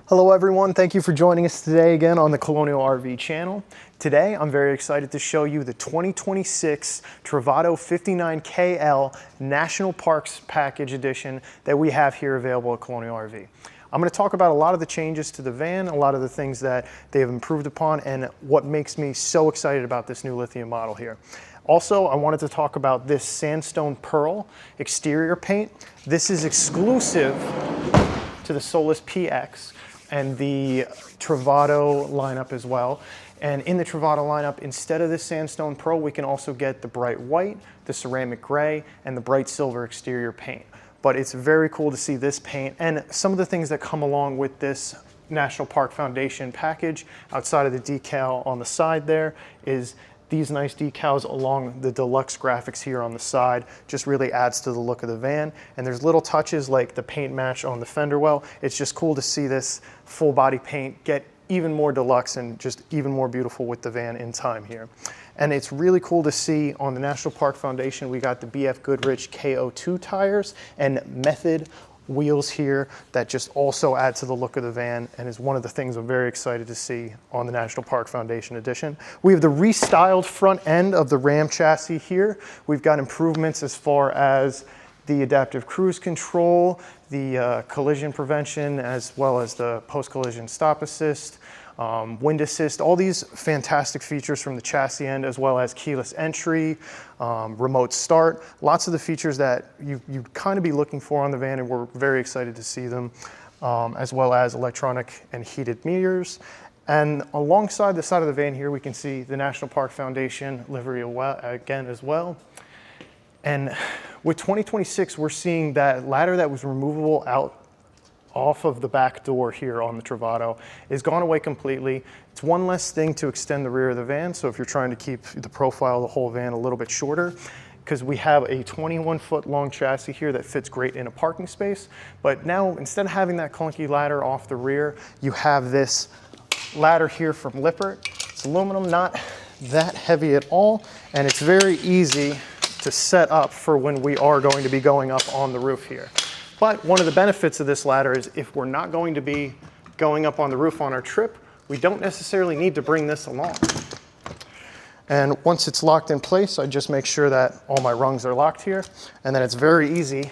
Hello everyone, thank you for joining us today again on the Colonial RV channel. Today I'm very excited to show you the 2026 Travato 59KL National Parks Package Edition that we have here available at Colonial RV. I'm going to talk about a lot of the changes to the van, a lot of the things that they have improved upon, and what makes me so excited about this new lithium model here. Also, I wanted to talk about this sandstone pearl exterior paint. This is exclusive to the Solus PX and the Travato lineup as well. And in the Travato lineup, instead of this sandstone pearl, we can also get the bright white, the ceramic gray, and the bright silver exterior paint. But it's very cool to see this paint and some of the things that come along with this National Park Foundation package outside of the decal on the side there is these nice decals along the deluxe graphics here on the side. Just really adds to the look of the van. And there's little touches like the paint match on the fender well. It's just cool to see this full body paint get even more deluxe and just even more beautiful with the van in time here. And it's really cool to see on the National Park Foundation, we got the BF Goodrich KO2 tires and Method wheels here that just also add to the look of the van and is one of the things I'm very excited to see on the National Park Foundation Edition. We have the restyled front end of the Ram chassis here. We've got improvements as far as the adaptive cruise control, the collision prevention, as well as the post-collision stop assist, wind assist, all these fantastic features from the chassis end, as well as keyless entry, remote start, lots of the features that you'd kind of be looking for on the van, and we're very excited to see them, as well as electronic and heated mirrors. And alongside the side of the van here, we can see the National Park Foundation livery again as well. And with 2026, we're seeing that ladder that was removable out off of the back door here on the Travato is gone away completely. It's one less thing to extend the rear of the van. So if you're trying to keep the profile of the whole van a little bit shorter, because we have a 21-foot long chassis here that fits great in a parking space. But now instead of having that clunky ladder off the rear, you have this ladder here from Lippert. It's aluminum, not that heavy at all, and it's very easy to set up for when we are going to be going up on the roof here. But one of the benefits of this ladder is if we're not going to be going up on the roof on our trip, we don't necessarily need to bring this along. And once it's locked in place, I just make sure that all my rungs are locked here, and then it's very easy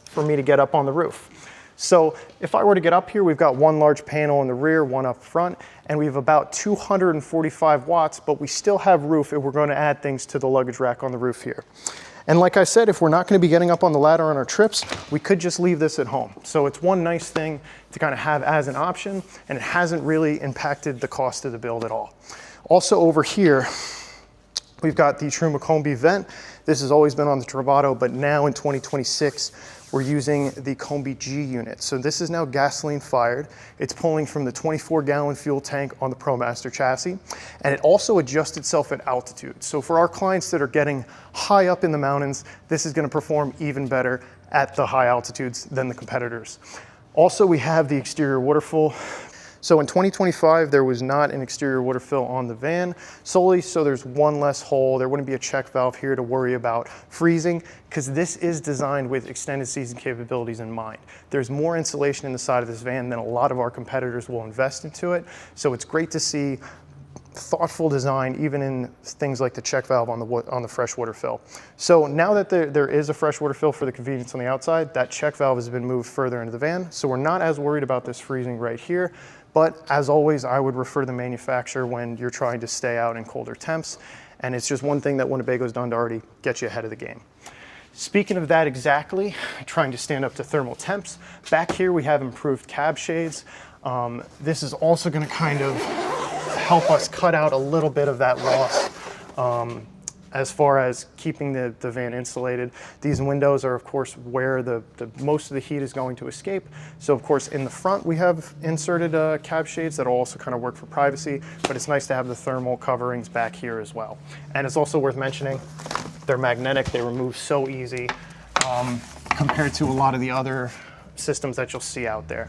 for me to get up on the roof. So if I were to get up here, we've got one large panel in the rear, one up front, and we have about 245 watts, but we still have roof if we're going to add things to the luggage rack on the roof here. And like I said, if we're not going to be getting up on the ladder on our trips, we could just leave this at home. So it's one nice thing to kind of have as an option, and it hasn't really impacted the cost of the build at all. Also over here, we've got the True Macomb vent. This has always been on the Travato, but now in 2026, we're using the Combi G unit. So this is now gasoline fired. It's pulling from the 24-gallon fuel tank on the ProMaster chassis, and it also adjusts itself at altitude. So for our clients that are getting high up in the mountains, this is gonna perform even better at the high altitudes than the competitors. Also, we have the exterior water fill. So in 2025, there was not an exterior water fill on the van solely, so there's one less hole. There wouldn't be a check valve here to worry about freezing, because this is designed with extended season capabilities in mind. There's more insulation in the side of this van than a lot of our competitors will invest into it. So it's great to see thoughtful design even in things like the check valve on the freshwater fill. So now that there is a freshwater fill for the convenience on the outside, that check valve has been moved further into the van. So we're not as worried about this freezing right here. But as always, I would refer to the manufacturer when you're trying to stay out in colder temps. And it's just one thing that Winnebago's done to already get you ahead of the game. Speaking of that exactly, trying to stand up to thermal temps, back here we have improved cab shades. This is also gonna kind of help us cut out a little bit of that loss as far as keeping the van insulated. These windows are of course where the most of the heat is going to escape. So of course in the front we have inserted cab shades that will also kind of work for privacy, but it's nice to have the thermal coverings back here as well. And it's also worth mentioning, they're magnetic, they remove so easy compared to a lot of the other systems that you'll see out there.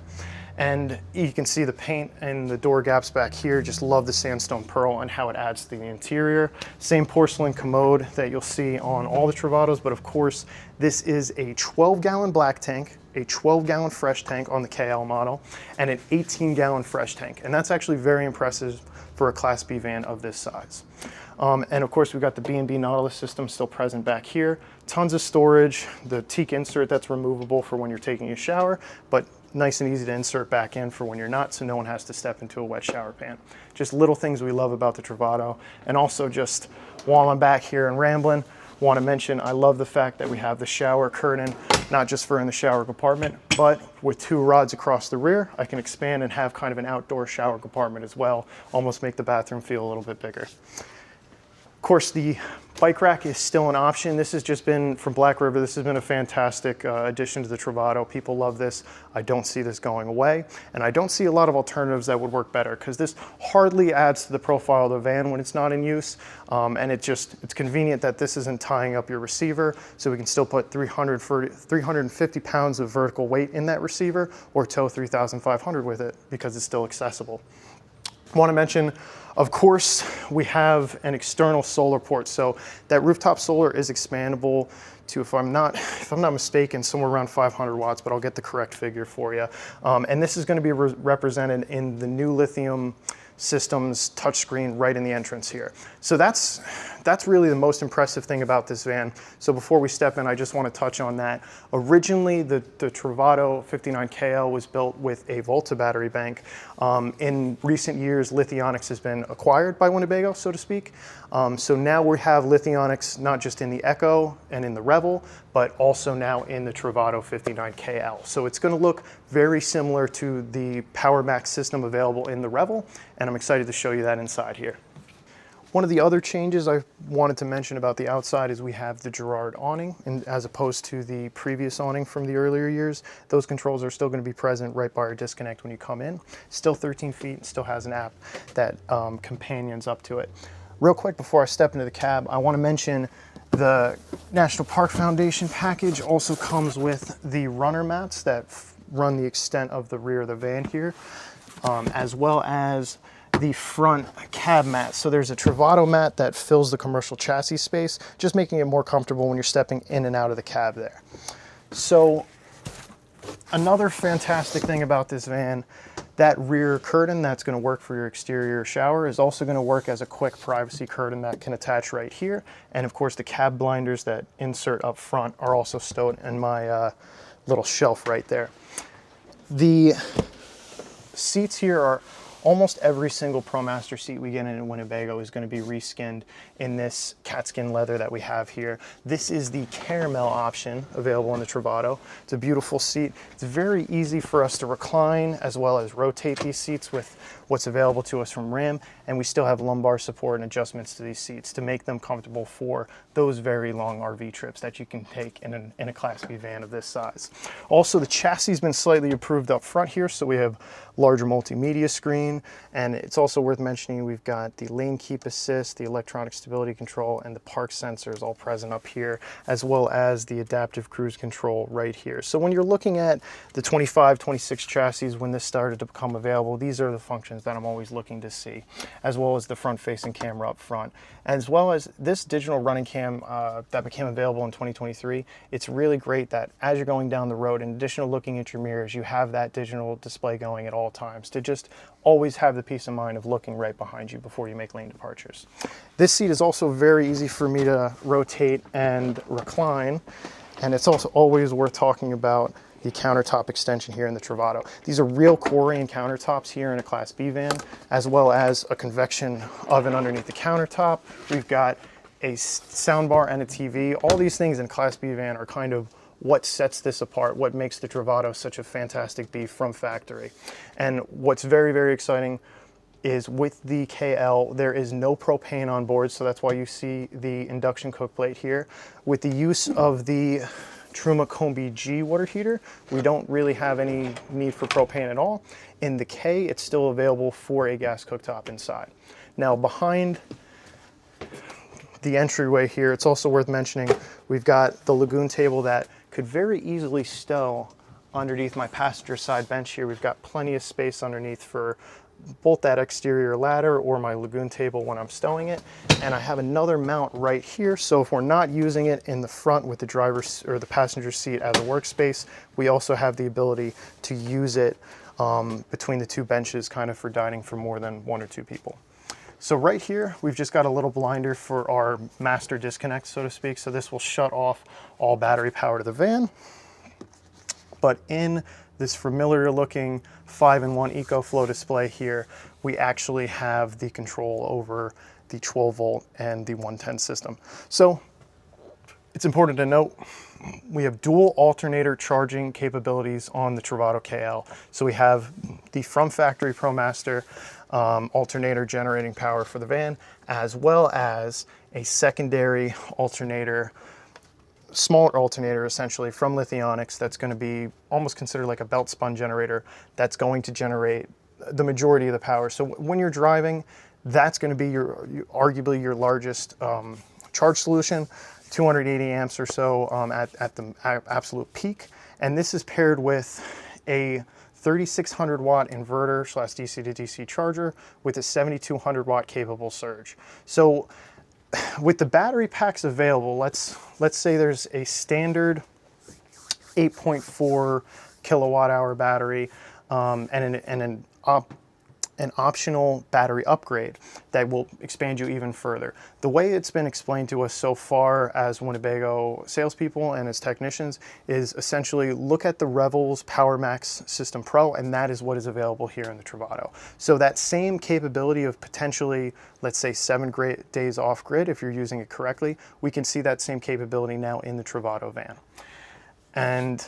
And you can see the paint and the door gaps back here. Just love the sandstone pearl and how it adds to the interior. Same porcelain commode that you'll see on all the Travatos, but of course, this is a 12-gallon black tank, a 12-gallon fresh tank on the KL model, and an 18-gallon fresh tank. And that's actually very impressive for a Class B van of this size. And of course, we've got the B&B Nautilus system still present back here. Tons of storage, the teak insert that's removable for when you're taking a shower, but nice and easy to insert back in for when you're not, so no one has to step into a wet shower pan. Just little things we love about the Travato. And also, just while I'm back here and rambling, want to mention I love the fact that we have the shower curtain, not just for in the shower compartment, but with 2 rods across the rear, I can expand and have kind of an outdoor shower compartment as well, almost make the bathroom feel a little bit bigger. Of course, the bike rack is still an option. This has just been, from Black River, this has been a fantastic addition to the Travato. People love this. I don't see this going away. And I don't see a lot of alternatives that would work better, because this hardly adds to the profile of the van when it's not in use. And it's convenient that this isn't tying up your receiver, so we can still put 350 pounds of vertical weight in that receiver, or tow 3,500 with it, because it's still accessible. I want to mention, of course, we have an external solar port. So that rooftop solar is expandable to, if I'm not mistaken, somewhere around 500 watts, but I'll get the correct figure for you. And this is going to be represented in the new lithium systems touchscreen right in the entrance here. So that's really the most impressive thing about this van. So before we step in, I just want to touch on that. Originally, the Travato 59KL was built with a Volta battery bank. In recent years, Lithionics has been acquired by Winnebago, so to speak. So now we have Lithionics not just in the Echo and in the Revel, but also now in the Travato 59KL. So it's going to look very similar to the Power Max system available in the Revel, and I'm excited to show you that inside here. One of the other changes I wanted to mention about the outside is we have the Girard awning, and as opposed to the previous awning from the earlier years, those controls are still going to be present right by our disconnect when you come in. Still 13 feet, still has an app that companions up to it. Real quick before I step into the cab, I want to mention the National Park Foundation package also comes with the runner mats that run the extent of the rear of the van here, as well as the front cab mat. So there's a Travato mat that fills the commercial chassis space, just making it more comfortable when you're stepping in and out of the cab there. So another fantastic thing about this van, that rear curtain that's going to work for your exterior shower is also going to work as a quick privacy curtain that can attach right here. And of course, the cab blinders that insert up front are also stowed in my little shelf right there. The seats here are almost every single ProMaster seat we get in a Winnebago is going to be reskinned in this catskin leather that we have here. This is the caramel option available in the Travato. It's a beautiful seat. It's very easy for us to recline as well as rotate these seats with what's available to us from Ram, and we still have lumbar support and adjustments to these seats to make them comfortable for those very long RV trips that you can take in a Class B van of this size. Also, the chassis has been slightly improved up front here, so we have larger multimedia screen, and it's also worth mentioning we've got the lane keep assist, the electronic stability control, and the park sensors all present up here, as well as the adaptive cruise control right here. So when you're looking at the 25, 26 chassis when this started to become available, these are the functions that I'm always looking to see, as well as the front-facing camera up front, as well as this digital running cam that became available in 2023. It's really great that as you're going down the road, in addition to looking at your mirrors, you have that digital display going at all times to just always have the peace of mind of looking right behind you before you make lane departures. This seat is also very easy for me to rotate and recline, and it's also always worth talking about the countertop extension here in the Travato. These are real Corian countertops here in a Class B van, as well as a convection oven underneath the countertop. We've got a soundbar and a TV. All these things in Class B van are kind of what sets this apart, what makes the Travato such a fantastic beef from factory. And what's very, very exciting is with the KL, there is no propane on board, so that's why you see the induction cook plate here. With the use of the Truma Combi G water heater, we don't really have any need for propane at all. In the K, it's still available for a gas cooktop inside. Now, behind the entryway here, it's also worth mentioning, we've got the lagoon table that could very easily stow underneath my passenger side bench here. We've got plenty of space underneath for both that exterior ladder or my lagoon table when I'm stowing it. And I have another mount right here. So if we're not using it in the front with the driver's or the passenger seat as a workspace, we also have the ability to use it between the two benches, kind of for dining for more than 1 or 2 people. So right here, we've just got a little blinder for our master disconnect, so to speak. So this will shut off all battery power to the van. But in this familiar looking 5-in-1 EcoFlow display here, we actually have the control over the 12 volt and the 110 system. So it's important to note, we have dual alternator charging capabilities on the Travato KL. So we have the from factory ProMaster alternator generating power for the van, as well as a secondary alternator, smaller alternator essentially from Lithionics that's going to be almost considered like a belt spun generator that's going to generate the majority of the power. So when you're driving, that's going to be arguably your largest charge solution, 280 amps or so at the absolute peak. And this is paired with a 3600 watt inverter / DC to DC charger with a 7200 watt capable surge. So with the battery packs available, let's say there's a standard 8.4 kilowatt hour battery and an optional battery upgrade that will expand you even further. The way it's been explained to us so far as Winnebago salespeople and as technicians is essentially look at the Revel's PowerMax System Pro, and that is what is available here in the Travato. So that same capability of potentially, let's say 7 days off grid, if you're using it correctly, we can see that same capability now in the Travato van. And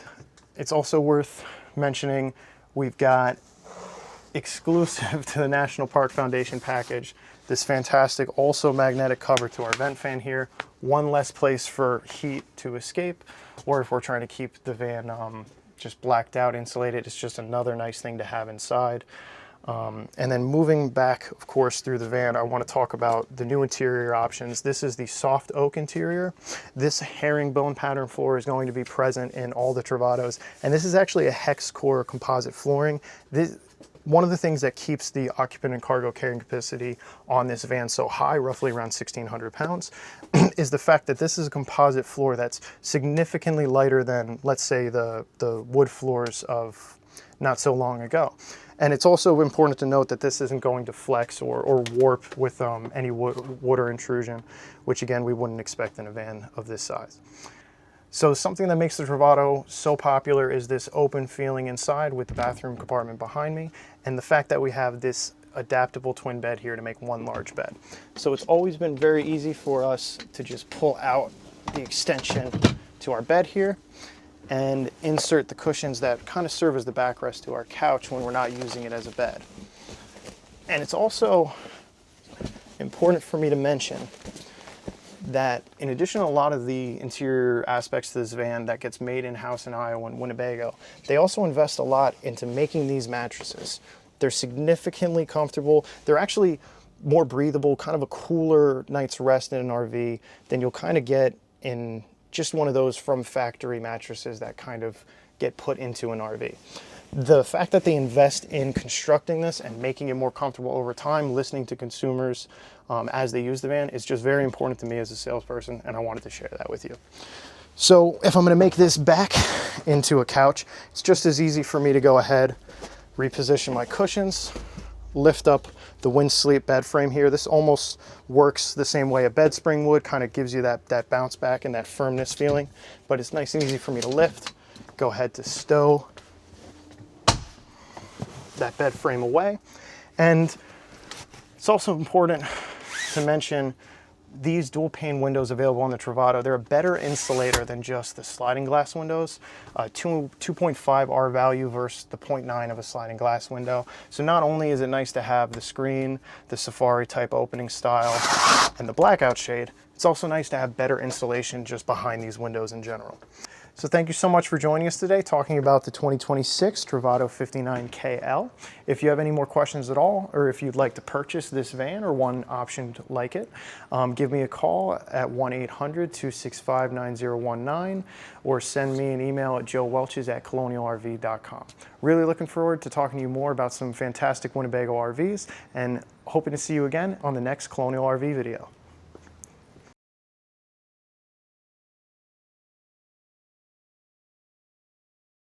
it's also worth mentioning, we've got exclusive to the National Park Foundation package, this fantastic also magnetic cover to our vent fan here. One less place for heat to escape, or if we're trying to keep the van just blacked out, insulated, it's just another nice thing to have inside. And then moving back, of course, through the van, I want to talk about the new interior options. This is the soft oak interior. This herringbone pattern floor is going to be present in all the Travatos, and this is actually a hex core composite flooring. One of the things that keeps the occupant and cargo carrying capacity on this van so high, roughly around 1,600 pounds, is the fact that this is a composite floor that's significantly lighter than, let's say, the wood floors of not so long ago. And it's also important to note that this isn't going to flex or warp with any water intrusion, which again, we wouldn't expect in a van of this size. So something that makes the Travato so popular is this open feeling inside with the bathroom compartment behind me, and the fact that we have this adaptable twin bed here to make one large bed. So it's always been very easy for us to just pull out the extension to our bed here and insert the cushions that kind of serve as the backrest to our couch when we're not using it as a bed. And it's also important for me to mention that in addition to a lot of the interior aspects to this van that gets made in-house in Iowa and Winnebago, they also invest a lot into making these mattresses. They're significantly comfortable. They're actually more breathable, kind of a cooler night's rest in an RV than you'll kind of get in just one of those from factory mattresses that kind of get put into an RV. The fact that they invest in constructing this and making it more comfortable over time, listening to consumers as they use the van, is just very important to me as a salesperson, and I wanted to share that with you. So if I'm going to make this back into a couch, it's just as easy for me to go ahead, reposition my cushions, lift up the WinSleep bed frame here. This almost works the same way a bed spring would, kind of gives you that bounce back and that firmness feeling, but it's nice and easy for me to lift, go ahead to stow that bed frame away. And it's also important to mention these dual pane windows available on the Travato. They're a better insulator than just the sliding glass windows, 2.5 R value versus the 0.9 of a sliding glass window. So not only is it nice to have the screen, the safari type opening style, and the blackout shade, it's also nice to have better insulation just behind these windows in general. So thank you so much for joining us today, talking about the 2026 Travato 59KL. If you have any more questions at all, or if you'd like to purchase this van or one option like it, give me a call at 1-800-265-9019 or send me an email at joewelches@colonialrv.com. Really looking forward to talking to you more about some fantastic Winnebago RVs and hoping to see you again on the next Colonial RV video.